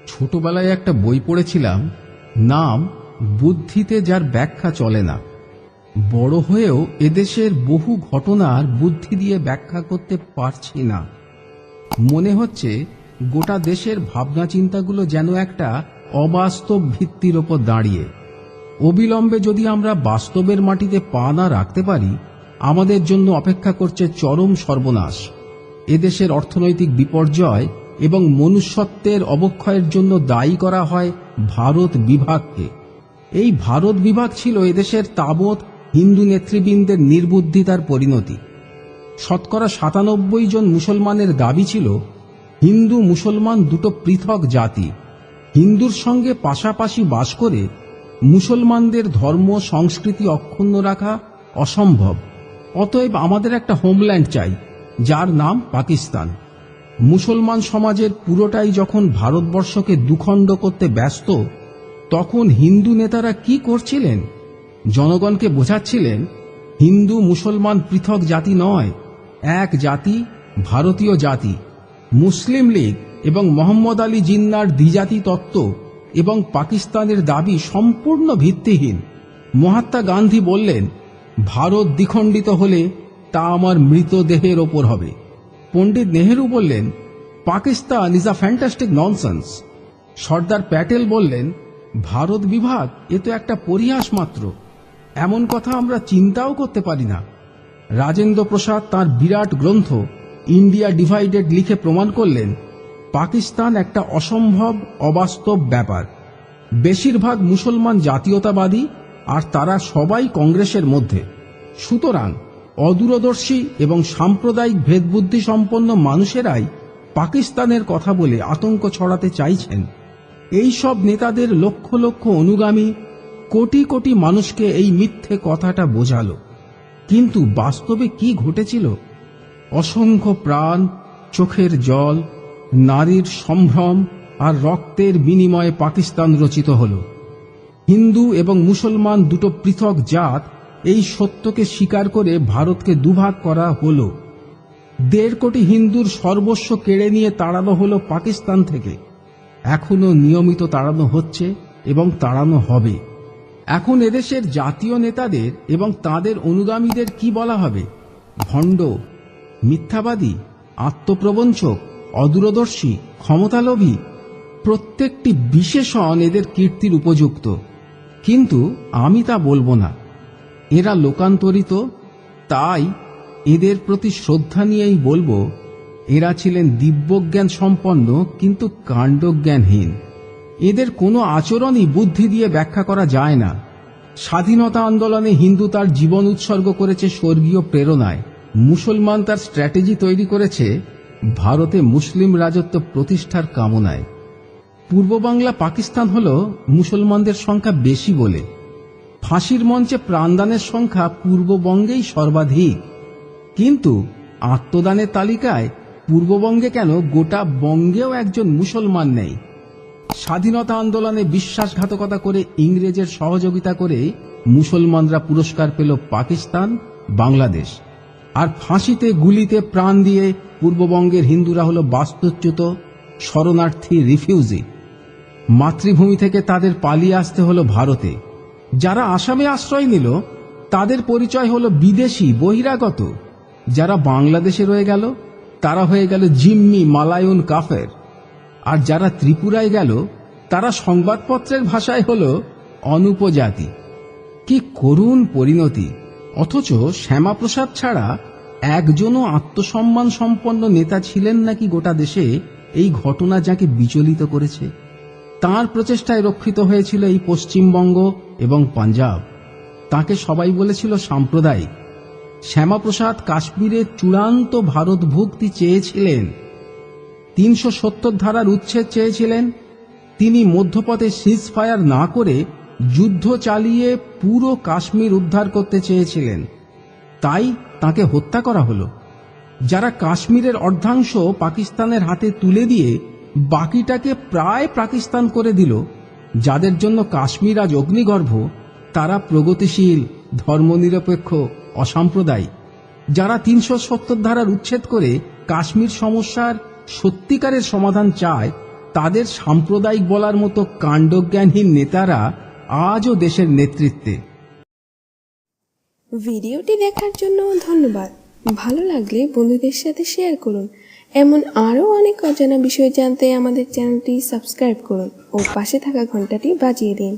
ছোটবেলায় একটা বই পড়েছিলাম, নাম বুদ্ধিতে যার ব্যাখ্যা চলে না। বড় হয়েও এদেশের বহু ঘটনার বুদ্ধি দিয়ে ব্যাখ্যা করতে পারছি না। মনে হচ্ছে গোটা দেশের ভাবনা চিন্তাগুলো যেন একটা অবাস্তব ভিত্তির ওপর দাঁড়িয়ে। অবিলম্বে যদি আমরা বাস্তবের মাটিতে পা না রাখতে পারি, আমাদের জন্য অপেক্ষা করছে চরম সর্বনাশ। এদেশের অর্থনৈতিক বিপর্যয় এবং মনুষ্যত্বের অবক্ষয়ের জন্য দায়ী করা হয় ভারত বিভাগকে। এই ভারত বিভাগ ছিল এদেশের তাবৎ হিন্দু নেতৃবৃন্দের নির্বুদ্ধিতার পরিণতি। শতকরা ৯৭ জন মুসলমানের দাবি ছিল হিন্দু মুসলমান দুটো পৃথক জাতি। হিন্দুর সঙ্গে পাশাপাশি বাস করে মুসলমানদের ধর্ম সংস্কৃতি অক্ষুণ্ণ রাখা অসম্ভব। অতএব আমাদের একটা হোমল্যান্ড চাই, যার নাম পাকিস্তান। মুসলমান সমাজের পুরোটাই যখন ভারতবর্ষকে দুখণ্ড করতে ব্যস্ত, তখন হিন্দু নেতারা কি করছিলেন? জনগণকে বোঝাচ্ছিলেন হিন্দু মুসলমান পৃথক জাতি নয়, এক জাতি, ভারতীয় জাতি। মুসলিম লীগ এবং মোহাম্মদ আলী জিন্নার দ্বিজাতি তত্ত্ব এবং পাকিস্তানের দাবি সম্পূর্ণ ভিত্তিহীন। মহাত্মা গান্ধী বললেন, ভারত দ্বিখণ্ডিত হলে তা আমার মৃতদেহের ওপর হবে। পণ্ডিত নেহেরু বললেন, Pakistan is a fantastic nonsense. Sardar Patel বললেন, ভারত বিভাগ এ তো একটা পরিহাস মাত্র। এমন কথা আমরা চিন্তাও করতে পারি না। রাজেন্দ্র প্রসাদ তাঁর বিরাট গ্রন্থ ইন্ডিয়া ডিভাইডেড লিখে প্রমাণ করলেন, পাকিস্তান একটা অসম্ভব অবাস্তব ব্যাপার। বেশিরভাগ মুসলমান জাতীয়তাবাদী, আর তারা সবাই কংগ্রেসের মধ্যে। সুতরাং অদূরদর্শী এবং সাম্প্রদায়িক ভেদবুদ্ধি সম্পন্ন মানুষেরাই পাকিস্তানের কথা বলে আতঙ্ক ছড়াতে চাইছেন। এই সব নেতাদের লক্ষ লক্ষ অনুগামী কোটি কোটি মানুষকে এই মিথ্যে কথাটা বোঝালো। কিন্তু বাস্তবে কি ঘটেছিল? অসংখ্য প্রাণ, চোখের জল, নারীর সম্ভ্রম আর রক্তের বিনিময়ে পাকিস্তান রচিত হল। হিন্দু এবং মুসলমান দুটো পৃথক জাত, এই সত্যকে স্বীকার করে ভারতকে দুভাগ করা হল। ১.৫ কোটি হিন্দুর সর্বস্ব কেড়ে নিয়ে তাড়ানো হল পাকিস্তান থেকে। এখনো নিয়মিত তাড়ানো হচ্ছে এবং তাড়ানো হবে। এখন এদেশের জাতীয় নেতাদের এবং তাদের অনুগামীদের কি বলা হবে? ভণ্ড, মিথ্যাবাদী, আত্মপ্রবঞ্চক, অদূরদর্শী, ক্ষমতালোভী। প্রত্যেকটি বিশেষণ এদের কীর্তির উপযুক্ত, কিন্তু আমি তা বলবো না। এরা লোকান্তরিত, তাই এদের প্রতি শ্রদ্ধা নিয়েই বলবো, এরা ছিলেন দিব্যজ্ঞান সম্পন্ন কিন্তু কাণ্ডজ্ঞানহীন। এদের কোনো আচরণই বুদ্ধি দিয়ে ব্যাখ্যা করা যায় না। স্বাধীনতা আন্দোলনে হিন্দু তার জীবন উৎসর্গ করেছে স্বর্গীয় প্রেরণায়। মুসলমান তার স্ট্র্যাটেজি তৈরি করেছে ভারতে মুসলিম রাজত্ব প্রতিষ্ঠার কামনায়। পূর্ব বাংলা পাকিস্তান হল মুসলমানদের সংখ্যা বেশি বলে। ফাঁসির মঞ্চে প্রাণদানের সংখ্যা পূর্ববঙ্গেই সর্বাধিক। কিন্তু আত্মদানের তালিকায় পূর্ববঙ্গে কেন গোটা বঙ্গেও একজন মুসলমান নেই? স্বাধীনতা আন্দোলনে বিশ্বাসঘাতকতা করে ইংরেজের সহযোগিতা করে মুসলমানরা পুরস্কার পেল পাকিস্তান, বাংলাদেশ। আর ফাঁসিতে গুলিতে প্রাণ দিয়ে পূর্ববঙ্গের হিন্দুরা হল বাস্তুচ্যুত শরণার্থী, রিফিউজি। মাতৃভূমি থেকে তাদের পালিয়ে আসতে হল ভারতে। যারা আসামে আশ্রয় নিল তাদের পরিচয় হল বিদেশি, বহিরাগত। যারা বাংলাদেশে রয়ে গেল তারা হয়ে গেল জিম্মি, মালায়ুন, কাফের। আর যারা ত্রিপুরায় গেল তারা সংবাদপত্রের ভাষায় হল অনুপজাতি। কি করুণ পরিণতি! অথচ শ্যামাপ্রসাদ ছাড়া একজনও আত্মসম্মান সম্পন্ন নেতা ছিলেন নাকি গোটা দেশে এই ঘটনা যাকে বিচলিত করেছে? তাঁর প্রচেষ্টায় রক্ষিত হয়েছিল এই পশ্চিমবঙ্গ এবং পাঞ্জাব। তাকে সবাই বলেছিল সাম্প্রদায়িক। শ্যামাপ্রসাদ কাশ্মীরের চূড়ান্ত ভারতভুক্তি চেয়েছিলেন, ৩৭০ ধারার উচ্ছেদ চেয়েছিলেন। তিনি মধ্যপথে সিজ ফায়ার না করে যুদ্ধ চালিয়ে পুরো কাশ্মীর উদ্ধার করতে চেয়েছিলেন। তাই তাকে হত্যা করা হলো। যারা কাশ্মীরের অর্ধাংশ পাকিস্তানের হাতে তুলে দিয়ে বাকিটাকে প্রায় পাকিস্তান করে দিল, যাদের জন্য কাশ্মীর আজ অগ্নিগর্ভ, তারা প্রগতিশীল, ধর্মনিরপেক্ষ, অসাম্প্রদায়িক। যারা ৩৭০ ধারার উচ্ছেদ করে কাশ্মীর সমস্যার সত্যিকারের সমাধান চায়, তাদের সাম্প্রদায়িক বলার মতো কাণ্ডজ্ঞানহীন নেতারা আজও দেশের নেতৃত্বে। ভিডিওটি দেখার জন্য ধন্যবাদ। ভালো লাগলে বন্ধুদের সাথে শেয়ার করুন। এমন আরও অনেক অজানা বিষয় জানতে আমাদের চ্যানেলটি সাবস্ক্রাইব করুন ও পাশে থাকা ঘন্টাটি বাজিয়ে দিন।